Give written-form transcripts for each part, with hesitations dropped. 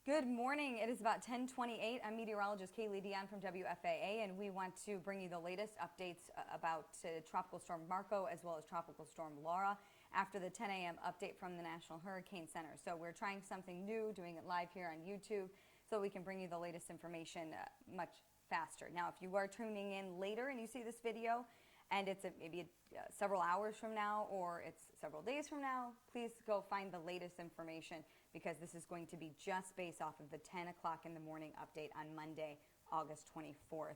Good morning. It is about 10:28. I'm meteorologist Kalee Dionne from WFAA, and we want to bring you the latest updates about Tropical Storm Marco as well as Tropical Storm Laura after the 10 a.m. update from the National Hurricane Center. So we're trying something new, doing it live here on YouTube so we can bring you the latest information much faster. Now, if you are tuning in later and you see this video, and it's maybe several hours from now or it's several days from now, please go find the latest information because this is going to be just based off of the 10 o'clock in the morning update on Monday, August 24th.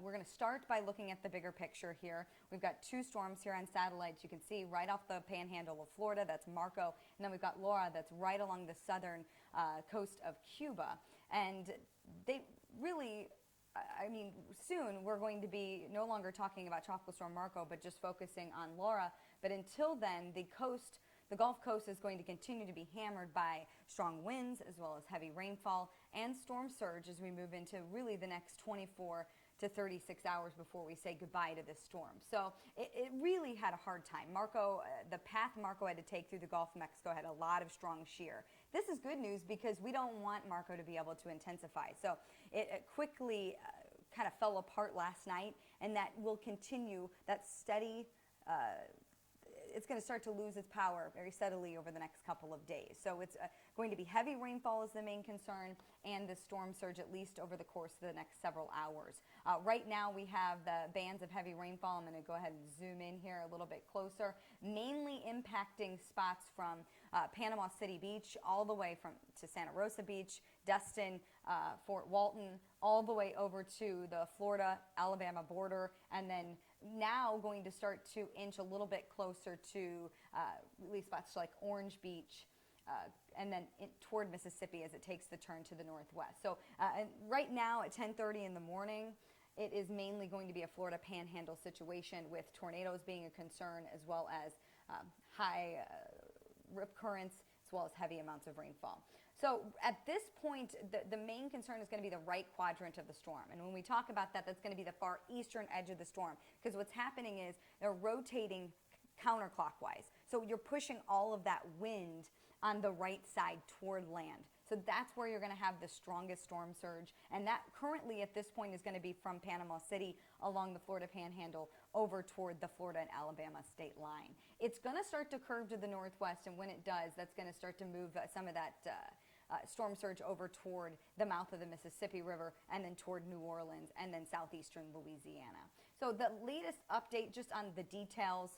We're going to start by looking at the bigger picture here. We've got two storms here on satellites. You can see right off the panhandle of Florida, that's Marco, and then we've got Laura that's right along the southern coast of Cuba. And they really, soon we're going to be no longer talking about Tropical Storm Marco, but just focusing on Laura. But until then, the Gulf Coast is going to continue to be hammered by strong winds as well as heavy rainfall and storm surge as we move into really the next 24 to 36 hours before we say goodbye to this storm. So it really had a hard time. Marco, the path Marco had to take through the Gulf of Mexico had a lot of strong shear. This is good news because we don't want Marco to be able to intensify. So it quickly kind of fell apart last night, and that will continue that steady it's going to start to lose its power very steadily over the next couple of days. So it's going to be heavy rainfall is the main concern, and the storm surge at least over the course of the next several hours. Right now we have the bands of heavy rainfall. I'm going to go ahead and zoom in here a little bit closer, mainly impacting spots from Panama City Beach all the way to Santa Rosa Beach, Destin, Fort Walton, all the way over to the Florida-Alabama border, and then now going to start to inch a little bit closer to really spots like Orange Beach, and then toward Mississippi as it takes the turn to the northwest. So right now at 10:30 in the morning, it is mainly going to be a Florida panhandle situation with tornadoes being a concern as well as high rip currents as well as heavy amounts of rainfall. So at this point, the main concern is going to be the right quadrant of the storm. And when we talk about that, that's going to be the far eastern edge of the storm, because what's happening is they're rotating counterclockwise. So you're pushing all of that wind on the right side toward land. So that's where you're going to have the strongest storm surge. And that currently at this point is going to be from Panama City along the Florida Panhandle over toward the Florida and Alabama state line. It's going to start to curve to the northwest, and when it does, that's going to start to move some of that storm surge over toward the mouth of the Mississippi River and then toward New Orleans and then southeastern Louisiana. So the latest update just on the details,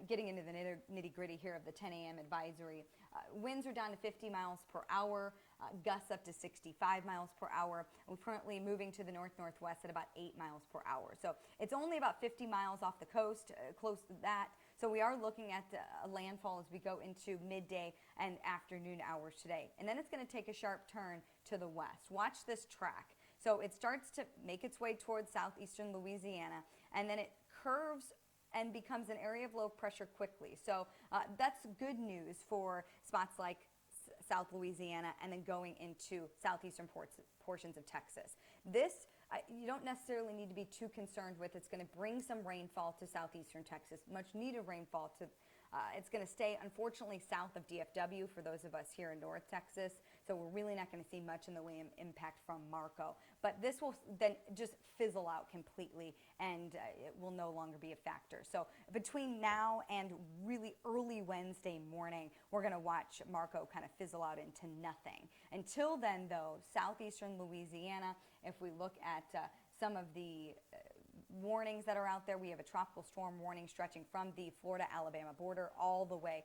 getting into the nitty-gritty here of the 10 a.m. advisory. Winds are down to 50 miles per hour, gusts up to 65 miles per hour. We're currently moving to the north-northwest at about 8 miles per hour. So it's only about 50 miles off the coast, close to that. So we are looking at a landfall as we go into midday and afternoon hours today. And then it's going to take a sharp turn to the west. Watch this track. So it starts to make its way towards southeastern Louisiana, and then it curves and becomes an area of low pressure quickly. So that's good news for spots like South Louisiana and then going into southeastern portions of Texas. This, you don't necessarily need to be too concerned with. It's going to bring some rainfall to southeastern Texas, much needed rainfall to it's going to stay, unfortunately, south of DFW for those of us here in North Texas. So we're really not going to see much in the way of impact from Marco. But this will then just fizzle out completely, and it will no longer be a factor. So between now and really early Wednesday morning, we're going to watch Marco kind of fizzle out into nothing. Until then, though, southeastern Louisiana, if we look at some of the warnings that are out there, we have a tropical storm warning stretching from the Florida-Alabama border all the way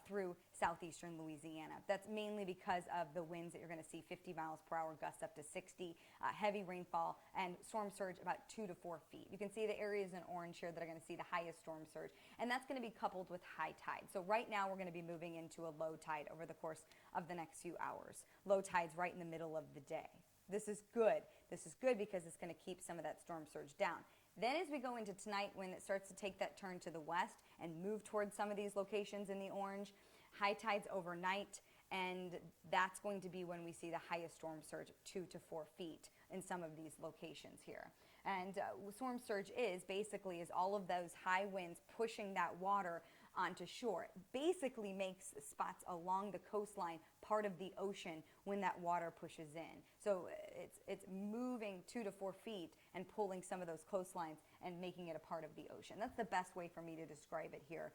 through southeastern Louisiana. That's mainly because of the winds that you're going to see 50 miles per hour, gusts up to 60, heavy rainfall, and storm surge about 2 to 4 feet. You can see the areas in orange here that are going to see the highest storm surge, and that's going to be coupled with high tide. So right now we're going to be moving into a low tide over the course of the next few hours. Low tide's right in the middle of the day. This is good. This is good because it's going to keep some of that storm surge down. Then as we go into tonight, when it starts to take that turn to the west and move towards some of these locations in the orange, high tides overnight, and that's going to be when we see the highest storm surge of 2 to 4 feet in some of these locations here. And storm surge is basically all of those high winds pushing that water onto shore. It basically makes spots along the coastline part of the ocean when that water pushes in. So it's moving 2 to 4 feet and pulling some of those coastlines and making it a part of the ocean. That's the best way for me to describe it here.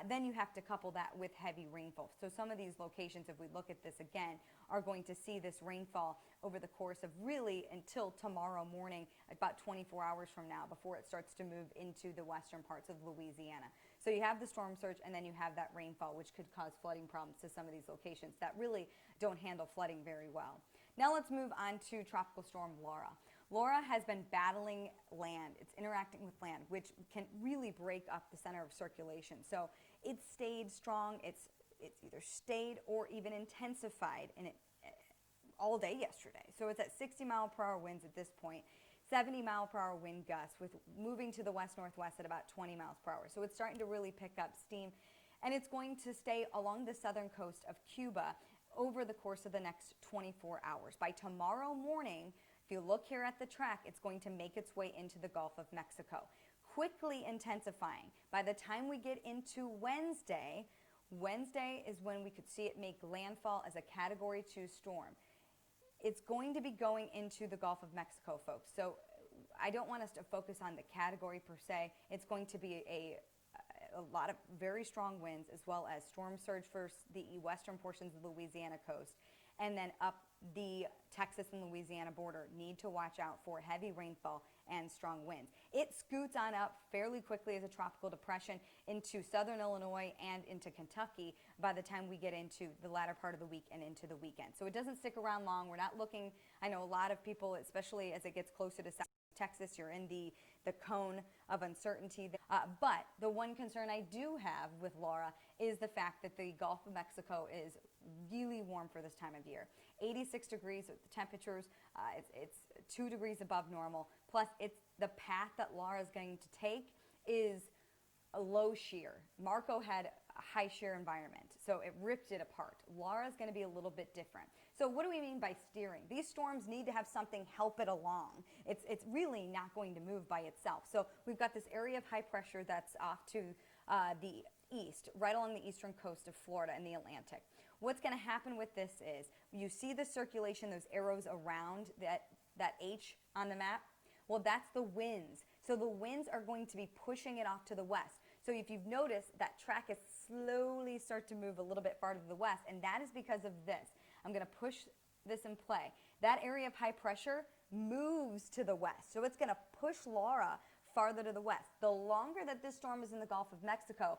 Then you have to couple that with heavy rainfall. So some of these locations, if we look at this again, are going to see this rainfall over the course of really until tomorrow morning, about 24 hours from now, before it starts to move into the western parts of Louisiana. So you have the storm surge, and then you have that rainfall, which could cause flooding problems to some of these locations that really don't handle flooding very well. Now let's move on to Tropical Storm Laura. Laura has been battling land. It's interacting with land, which can really break up the center of circulation. So it stayed strong. It's either stayed or even intensified in it all day yesterday. So it's at 60-mile-per-hour winds at this point, 70-mile-per-hour wind gusts, with moving to the west-northwest at about 20 miles per hour. So it's starting to really pick up steam, and it's going to stay along the southern coast of Cuba over the course of the next 24 hours. By tomorrow morning, if you look here at the track, it's going to make its way into the Gulf of Mexico, quickly intensifying. By the time we get into Wednesday is when we could see it make landfall as a Category 2 storm. It's going to be going into the Gulf of Mexico, folks. So I don't want us to focus on the category per se. It's going to be a lot of very strong winds, as well as storm surge for the western portions of the Louisiana coast, and then up the Texas and Louisiana border. Need to watch out for heavy rainfall and strong winds. It scoots on up fairly quickly as a tropical depression into southern Illinois and into Kentucky by the time we get into the latter part of the week and into the weekend. So it doesn't stick around long. We're not looking, I know a lot of people, especially as it gets closer to South Texas, you're in the cone of uncertainty. But the one concern I do have with Laura is the fact that the Gulf of Mexico is really warm for this time of year. 86 degrees with the temperatures. It's 2 degrees above normal. Plus, it's the path that Laura is going to take is a low shear. Marco had a high shear environment, so it ripped it apart. Laura is going to be a little bit different. So what do we mean by steering? These storms need to have something help it along. It's really not going to move by itself. So we've got this area of high pressure that's off to the east, right along the eastern coast of Florida and the Atlantic. What's going to happen with this is you see the circulation, those arrows around that H on the map. Well, that's the winds. So the winds are going to be pushing it off to the west. So if you've noticed, that track is slowly start to move a little bit farther to the west, and that is because of this. I'm going to push this in play. That area of high pressure moves to the west. So it's going to push Laura farther to the west. The longer that this storm is in the Gulf of Mexico,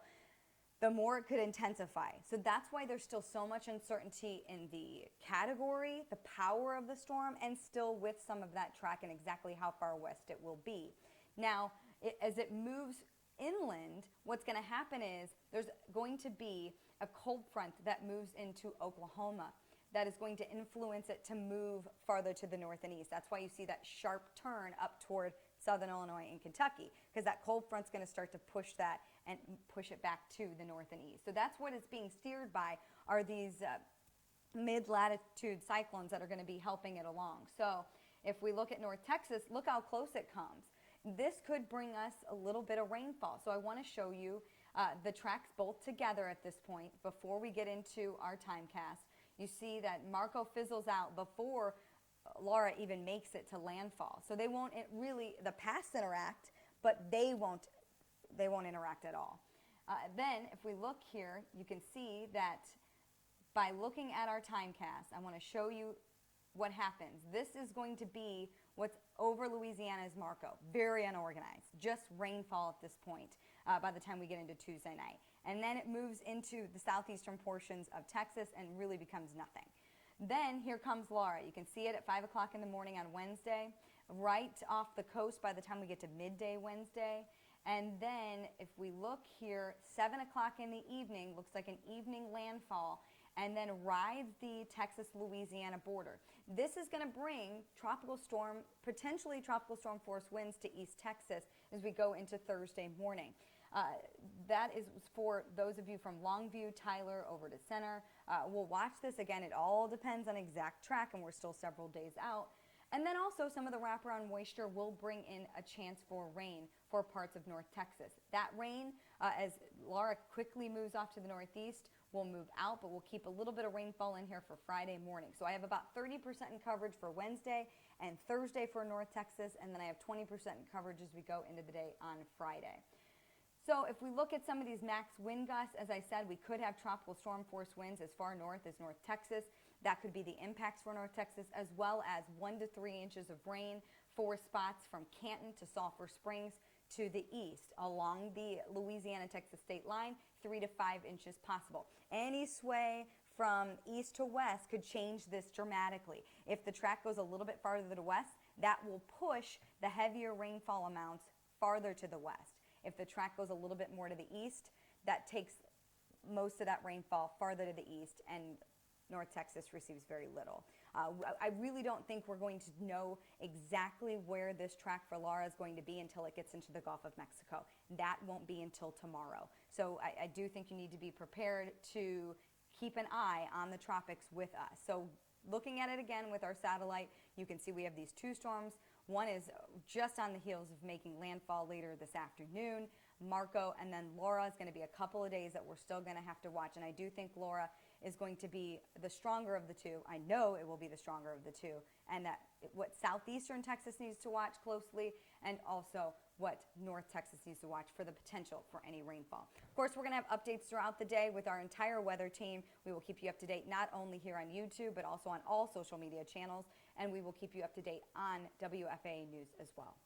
the more it could intensify. So that's why there's still so much uncertainty in the category, the power of the storm, and still with some of that track and exactly how far west it will be. Now, as it moves inland, what's going to happen is there's going to be a cold front that moves into Oklahoma that is going to influence it to move farther to the north and east. That's why you see that sharp turn up toward southern Illinois and Kentucky, because that cold front's going to start to push that and push it back to the north and east. So that's what it's being steered by, are these mid-latitude cyclones that are going to be helping it along. So if we look at North Texas, look how close it comes. This could bring us a little bit of rainfall. So I want to show you the tracks both together at this point before we get into our time cast. You see that Marco fizzles out before Laura even makes it to landfall. So they won't really, the paths interact, but they won't interact at all. Then if we look here, you can see that by looking at our time cast, I want to show you what happens. This is going to be what's over Louisiana's Marco. Very unorganized, just rainfall at this point by the time we get into Tuesday night. And then it moves into the southeastern portions of Texas and really becomes nothing. Then here comes Laura. You can see it at 5 o'clock in the morning on Wednesday, right off the coast by the time we get to midday Wednesday. And then if we look here, 7 o'clock in the evening, looks like an evening landfall, and then rides the Texas-Louisiana border. This is going to bring potentially tropical storm force winds to East Texas as we go into Thursday morning. That is for those of you from Longview, Tyler, over to Center. We'll watch this again. It all depends on exact track, and we're still several days out. And then also some of the wraparound moisture will bring in a chance for rain for parts of North Texas. That rain, as Laura quickly moves off to the northeast, will move out, but we'll keep a little bit of rainfall in here for Friday morning. So I have about 30% in coverage for Wednesday and Thursday for North Texas, and then I have 20% in coverage as we go into the day on Friday. So if we look at some of these max wind gusts, as I said, we could have tropical storm force winds as far north as North Texas. That could be the impacts for North Texas, as well as 1 to 3 inches of rain for spots from Canton to Sulphur Springs to the east. Along the Louisiana-Texas state line, 3 to 5 inches possible. Any sway from east to west could change this dramatically. If the track goes a little bit farther to the west, that will push the heavier rainfall amounts farther to the west. If the track goes a little bit more to the east, that takes most of that rainfall farther to the east, and North Texas receives very little. I really don't think we're going to know exactly where this track for Laura is going to be until it gets into the Gulf of Mexico. That won't be until tomorrow. So I do think you need to be prepared to keep an eye on the tropics with us. So looking at it again with our satellite, you can see we have these two storms. One is just on the heels of making landfall later this afternoon, Marco, and then Laura is going to be a couple of days that we're still going to have to watch. And I do think Laura is going to be the stronger of the two. I know it will be the stronger of the two. And that what southeastern Texas needs to watch closely, and also what North Texas needs to watch for the potential for any rainfall. Of course, we're going to have updates throughout the day with our entire weather team. We will keep you up to date not only here on YouTube, but also on all social media channels. And we will keep you up to date on WFAA News as well.